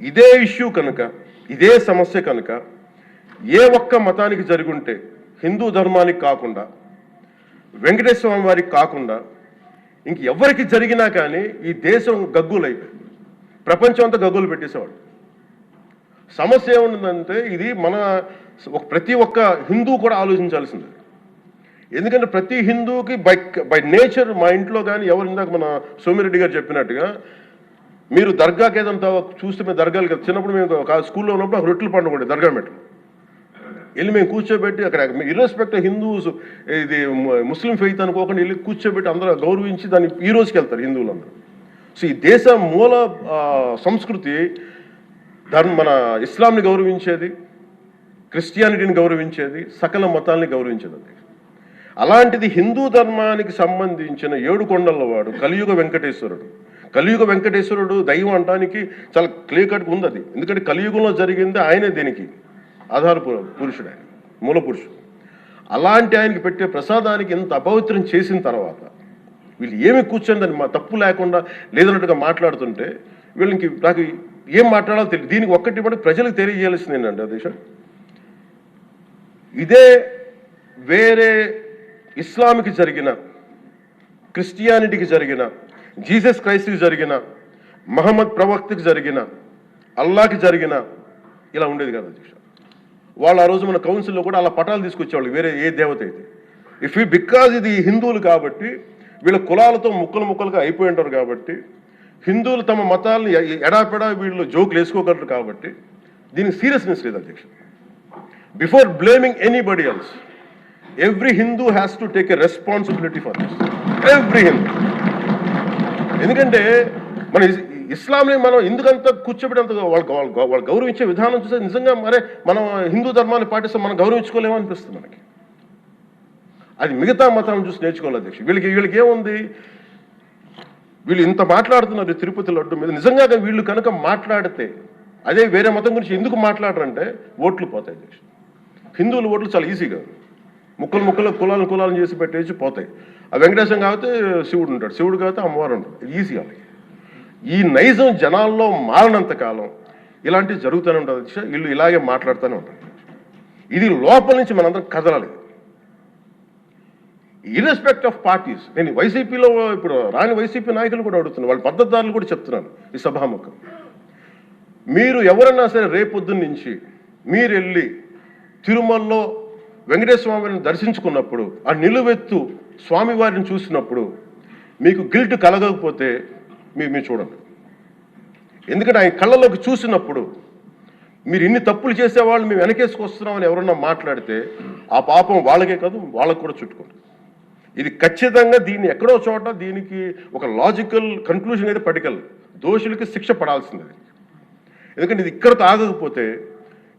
ఇదే ఇష్యూ కనుక, ఇదే సమస్య కనుక ఏ ఒక్క మతానికి జరుగుంటే హిందూ ధర్మానికి కాకుండా, వెంకటేశ్వర స్వామి వారికి కాకుండా ఎవరికి జరిగినా కానీ ఈ దేశం గగ్గులైపోయింది. ప్రపంచం అంతా గగ్గులు పెట్టేసేవాడు. సమస్య ఏముందంటే ఇది మన ప్రతి ఒక్క హిందూ కూడా ఆలోచించాల్సింది. ఎందుకంటే ప్రతి హిందూకి బై నేచర్ మా ఇంట్లో కానీ ఎవరు ఇందాక మన సోమిరెడ్డి గారు చెప్పినట్టుగా మీరు దర్గాకి ఏదంతా చూస్తే మేము దర్గాలు చిన్నప్పుడు మేము స్కూల్లో ఉన్నప్పుడు రొట్టెలు పండుగ దర్గా మెట్లు వెళ్ళి మేము కూర్చోబెట్టి అక్కడ ఇర్రెస్పెక్ట్ హిందూస్ ఇది ముస్లిం ఫెయిత్ అనుకోకుండా వెళ్ళి కూర్చోబెట్టి అందరూ గౌరవించి దాన్ని ఈ రోజుకి వెళ్తారు హిందువులందరూ. సో ఈ దేశ మూల సంస్కృతి మన ఇస్లాంని గౌరవించేది, క్రిస్టియానిటీని గౌరవించేది, సకల మతాల్ని గౌరవించేది. అలాంటిది హిందూ ధర్మానికి సంబంధించిన 7 కొండల వాడు కలియుగ వెంకటేశ్వరుడు. కలియుగ వెంకటేశ్వరుడు దైవం అంటానికి చాలా క్లియర్ కట్గా ఉంది అది. ఎందుకంటే కలియుగంలో జరిగింది ఆయనే దీనికి ఆధార పురుషుడు, ఆయన మూల పురుషుడు. అలాంటి ఆయనకి పెట్టే ప్రసాదానికి ఇంత అపవిత్రం చేసిన తర్వాత వీళ్ళు ఏమి కూర్చొని దాన్ని తప్పు లేకుండా లేదన్నట్టుగా మాట్లాడుతుంటే వీళ్ళకి నాకు ఏం మాట్లాడాలో తెలియదు. దీనికి ఒక్కటి మటుకు ప్రజలకు తెలియజేయాల్సింది ఏంటంటే అదేశ ఇదే వేరే ఇస్లాంకి జరిగిన, క్రిస్టియానిటీకి జరిగిన, జీసస్ క్రైస్ట్కి జరిగిన, మహమ్మద్ ప్రవక్తకి జరిగిన, అల్లాకి జరిగిన ఇలా ఉండేది కదా అధ్యక్ష. వాళ్ళు ఆ రోజు మన కౌన్సిల్లో కూడా అలా పటాలు తీసుకొచ్చేవాళ్ళు వేరే ఏ దేవత అయితే. బికాజ్ ఇది హిందువులు కాబట్టి వీళ్ళ కులాలతో ముక్కలుగా అయిపోయి ఉంటారు కాబట్టి హిందువులు తమ మతాలను ఎడాపెడా వీళ్ళు జోకులు వేసుకోగలరు కాబట్టి దీనికి సీరియస్నెస్ లేదు అధ్యక్ష. Before blaming anybody else every Hindu has to take a responsibility for this. Every Hindu. ఎందుకంటే మన ఇస్లాంని మనం ఎందుకంత కూర్చోబెట్టేంత వాళ్ళు గౌరవించే విధానం చూస్తే నిజంగా మరే మనం హిందూ ధర్మాన్ని పాటిస్తే మనం గౌరవించుకోలేమో అనిపిస్తుంది మనకి. అది మిగతా మతాలను చూసి నేర్చుకోవాలి అధ్యక్ష. వీళ్ళకి ఏముంది, వీళ్ళు ఇంత మాట్లాడుతున్నారు తిరుపతి లడ్డు మీద. నిజంగా వీళ్ళు కనుక మాట్లాడితే అదే వేరే మతం గురించి ఎందుకు మాట్లాడరంటే ఓట్లు పోతాయి అధ్యక్ష. హిందువుల ఓట్లు చాలా ఈజీగా ముక్కలు కులాలను చేసి పెట్టేసి పోతాయి. ఆ వెంకటేశ్వరం కాబట్టి శివుడు ఉంటాడు, శివుడు కాబట్టి అమ్మవారు ఉంటాడు. ఈజీ వాళ్ళకి. ఈ నైజం జనాల్లో మారినంత కాలం ఇలాంటివి జరుగుతూనే ఉంటుంది అధ్యక్ష. వీళ్ళు ఇలాగే మాట్లాడుతూనే ఉంటారు. ఇది లోపల నుంచి మనందరం కదలాలి. ఇర్రెస్పెక్ట్ ఆఫ్ పార్టీస్. నేను వైసీపీలో ఇప్పుడు రాని వైసీపీ నాయకులు కూడా అడుగుతున్నాను, వాళ్ళ పద్ధతిదారులు కూడా చెప్తున్నాను ఈ సభాముఖం. మీరు ఎవరన్నా సరే రేపొద్దున్న నుంచి మీరు వెళ్ళి తిరుమలలో వెంకటేశ్వర స్వామిని దర్శించుకున్నప్పుడు ఆ నిలువెత్తు స్వామివారిని చూసినప్పుడు మీకు గిల్ట్ కలగకపోతే మీరు చూడండి. ఎందుకంటే ఆయన కళ్ళలోకి చూసినప్పుడు మీరు ఇన్ని తప్పులు చేసేవాళ్ళు మేము వెనకేసుకొస్తున్నామని ఎవరన్నా మాట్లాడితే ఆ పాపం వాళ్ళకే కాదు వాళ్ళకు కూడా చుట్టుకుంటుంది. ఇది ఖచ్చితంగా దీన్ని ఎక్కడో చోట దీనికి ఒక లాజికల్ కన్క్లూజన్ అయితే పట్టుకెళ్ళదు. దోషులకి శిక్ష పడాల్సింది. ఎందుకంటే ఇది ఇక్కడతో ఆగకపోతే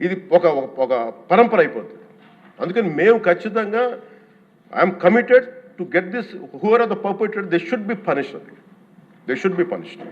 ఇది ఒక పరంపర అయిపోతుంది. అందుకని మేము ఖచ్చితంగా I'm committed to get this. Who are are the perpetrator, they should be punished.